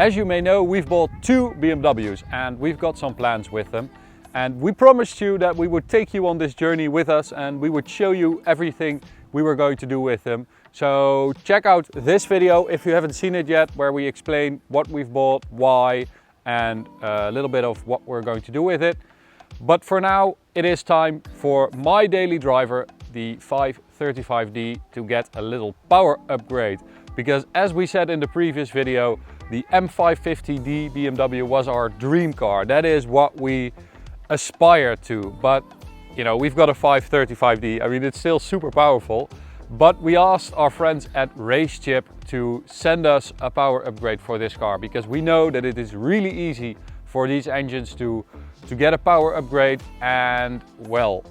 As you may know, we've bought two BMWs and we've got some plans with them. And we promised you that we would take you on this journey with us and we would show you everything we were going to do with them. So check out this video if you haven't seen it yet, where we explain what we've bought, why, and a little bit of what we're going to do with it. But for now, it is time for my daily driver, the 535d, to get a little power upgrade. Because as we said in the previous video, the M550d BMW was our dream car. That is what we aspire to. But you know, we've got a 535d. I mean, it's still super powerful. But we asked our friends at RaceChip to send us a power upgrade for this car, because we know that it is really easy for these engines to get a power upgrade. And well,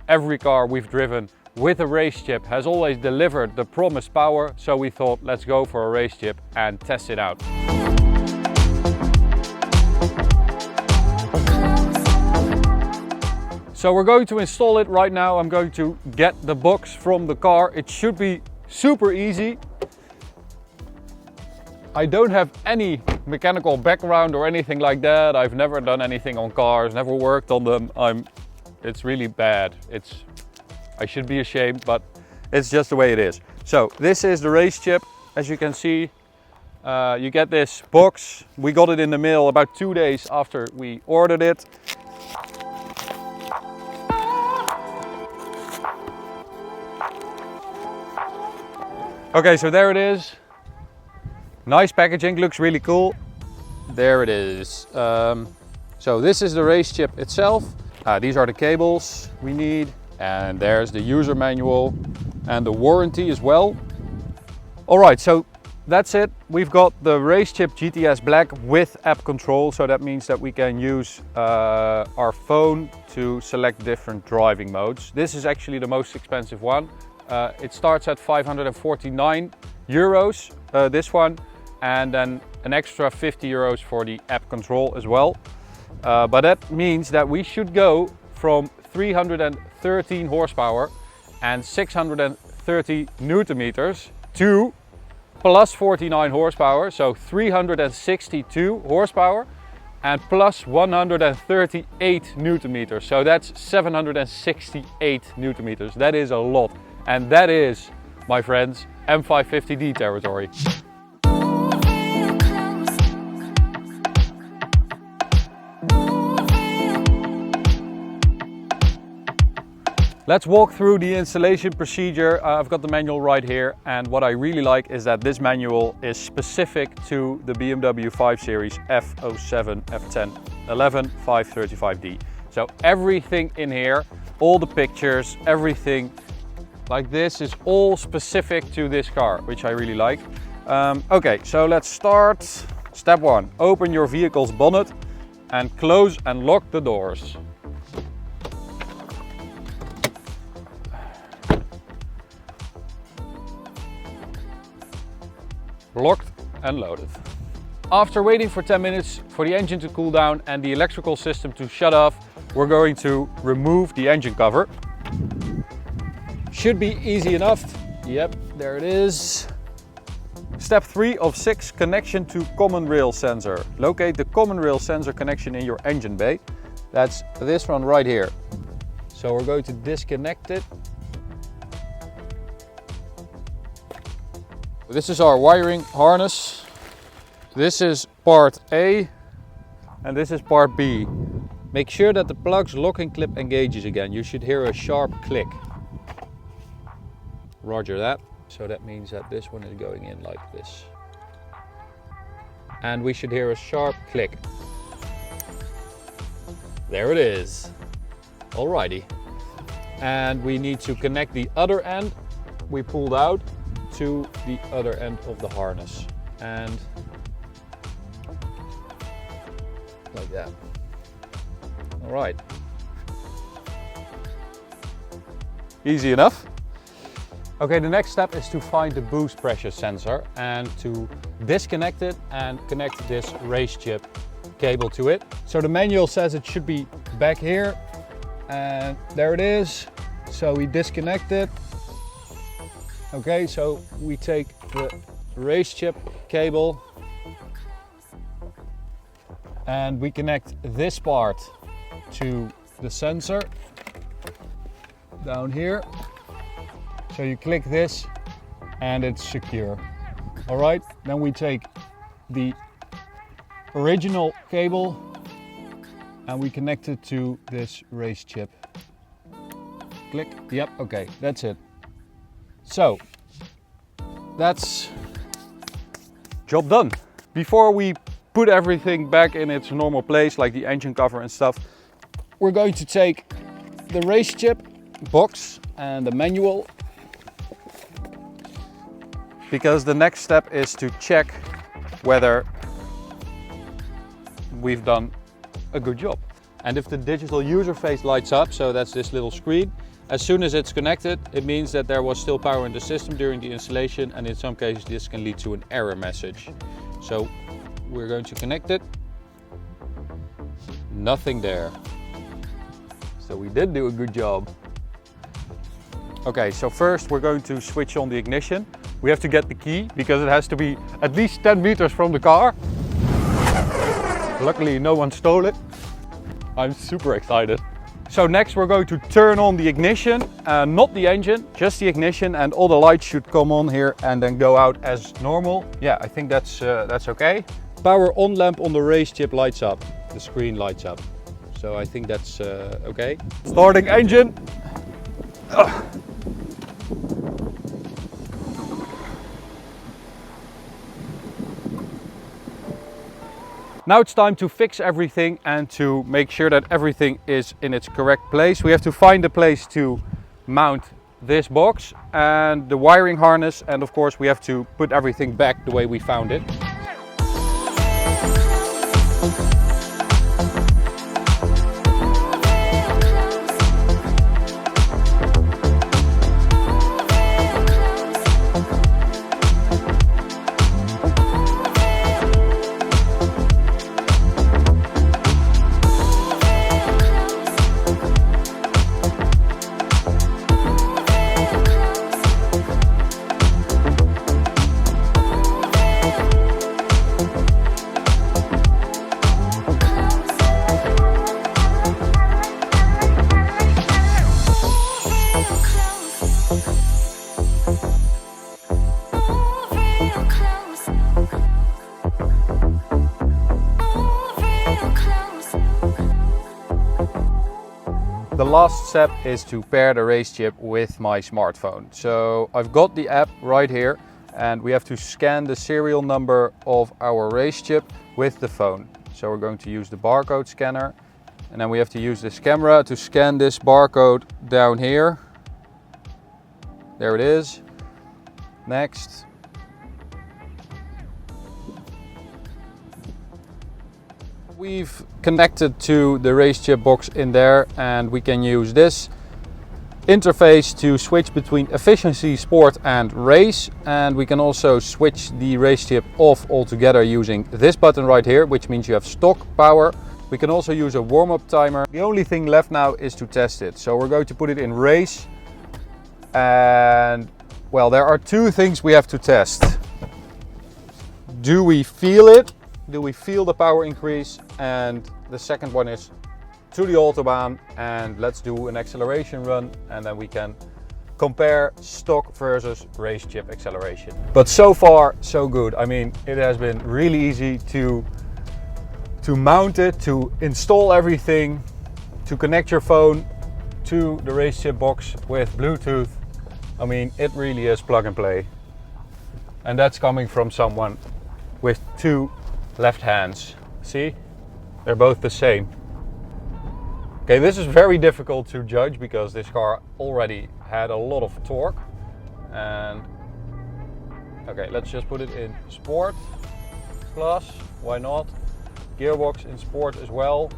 every car we've driven with a RaceChip has always delivered the promised power. So we thought, let's go for a RaceChip and test it out. So we're going to install it right now. I'm going to get the box from the car. It should be super easy. I don't have any mechanical background or anything like that. I've never done anything on cars, never worked on them. It's really bad. I should be ashamed, but it's just the way it is. So this is the RaceChip. As you can see, you get this box. We got it in the mail about 2 days after we ordered it. Okay, so there it is. Nice packaging, looks really cool. There it is. So this is the RaceChip itself. These are the cables we need. And there's the user manual and the warranty as well. All right, so that's it. We've got the RaceChip GTS Black with app control. So that means that we can use our phone to select different driving modes. This is actually the most expensive one. It starts at 549 euros, this one, and then an extra 50 euros for the app control as well. But that means that we should go from 313 horsepower and 630 newton meters to plus 49 horsepower, so 362 horsepower and plus 138 newton meters. So that's 768 newton meters. That is a lot. And that is, my friends, M550d territory. Let's walk through the installation procedure. I've got the manual right here, and what I really like is that this manual is specific to the BMW 5 Series F07, F10, 11, 535d. So everything in here, all the pictures, everything like this is all specific to this car, which I really like. Okay, so let's start. Step 1, open your vehicle's bonnet and close and lock the doors. Locked and loaded. After waiting for 10 minutes for the engine to cool down and the electrical system to shut off, we're going to remove the engine cover. Should be easy enough. Yep, there it is. Step 3 of 6, connection to common rail sensor. Locate the common rail sensor connection in your engine bay. That's this one right here. So we're going to disconnect it. This is our wiring harness. This is part A and this is part B. Make sure that the plug's locking clip engages again. You should hear a sharp click. Roger that. So that means that this one is going in like this. And we should hear a sharp click. There it is. Alrighty. And we need to connect the other end we pulled out to the other end of the harness. And like that. Alright. Easy enough. Okay, the next step is to find the boost pressure sensor and to disconnect it and connect this RaceChip cable to it. So the manual says it should be back here, and there it is. So we disconnect it. Okay, so we take the RaceChip cable And we connect this part to the sensor down here. So you click this and it's secure. All right, then we take the original cable and we connect it to this RaceChip. Click, yep, okay, that's it. So, that's job done. Before we put everything back in its normal place, like the engine cover and stuff, we're going to take the RaceChip box and the manual, because the next step is to check whether we've done a good job. And if the digital user face lights up, so that's this little screen, as soon as it's connected, it means that there was still power in the system during the installation, and in some cases this can lead to an error message. So we're going to connect it. Nothing there. So we did do a good job. Okay, so first we're going to switch on the ignition. We have to get the key because it has to be at least 10 meters from the car. Luckily no one stole it. I'm super excited. So next we're going to turn on the ignition, not the engine, just the ignition, and all the lights should come on here and then go out as normal. Yeah, I think that's okay. Power on lamp on the RaceChip lights up. The screen lights up. So I think that's okay. Starting engine. Ugh. Now it's time to fix everything and to make sure that everything is in its correct place. We have to find a place to mount this box and the wiring harness, and of course we have to put everything back the way we found it. The last step is to pair the RaceChip with my smartphone. So I've got the app right here and we have to scan the serial number of our RaceChip with the phone. So we're going to use the barcode scanner and then we have to use this camera to scan this barcode down here. There it is. Next. We've connected to the RaceChip box in there and we can use this interface to switch between efficiency, sport and race, and we can also switch the RaceChip off altogether using this button right here, which means you have stock power. We can also use a warm-up timer. The only thing left now is to test it. So we're going to put it in race, and well, there are two things we have to test. Do we feel it? Do we feel the power increase? And the second one is to the autobahn, and let's do an acceleration run and then we can compare stock versus RaceChip acceleration. But so far so good. I mean, it has been really easy to mount it, to install everything, to connect your phone to the RaceChip box with Bluetooth. I mean, it really is plug and play. And that's coming from someone with two left hands. See? They're both the same. Okay, this is very difficult to judge because this car already had a lot of torque. And okay, let's just put it in Sport Plus, why not? Gearbox in Sport as well.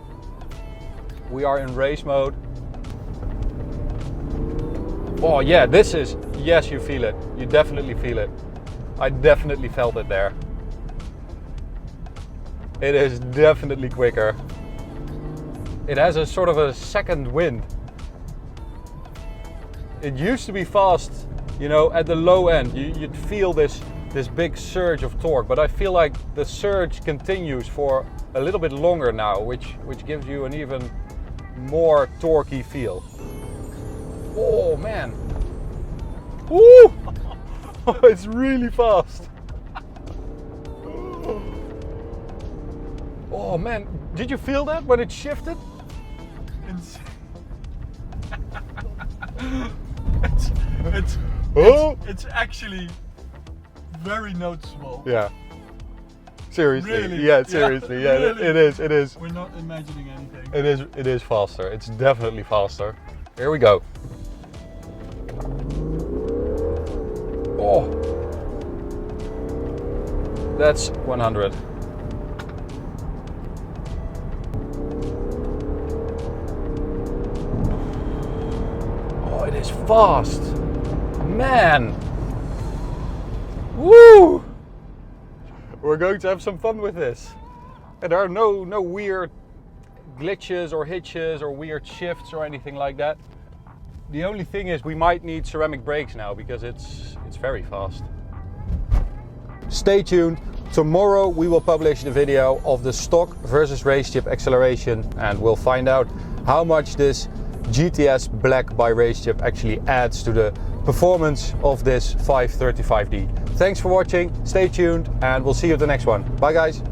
We are in race mode. Oh yeah, this is, yes, you feel it. You definitely feel it. I definitely felt it there. It is definitely quicker. It has a sort of a second wind. It used to be fast, you know, at the low end. You'd feel this this big surge of torque, but I feel like the surge continues for a little bit longer now, which gives you an even more torquey feel. Oh man! Woo! It's really fast. Oh man, did you feel that when it shifted? It's actually very noticeable. Yeah. Seriously. Really? Yeah, seriously. Yeah, Really? it is. We're not imagining anything. It is faster. It's definitely faster. Here we go. Oh. That's 100. Oh, it is fast. Man. Woo! We're going to have some fun with this. And there are no weird glitches or hitches or weird shifts or anything like that. The only thing is we might need ceramic brakes now because it's very fast. Stay tuned. Tomorrow we will publish the video of the stock versus RaceChip acceleration, and we'll find out how much this GTS Black by RaceChip actually adds to the performance of this 535d. Thanks for watching, stay tuned, and we'll see you at the next one. Bye guys!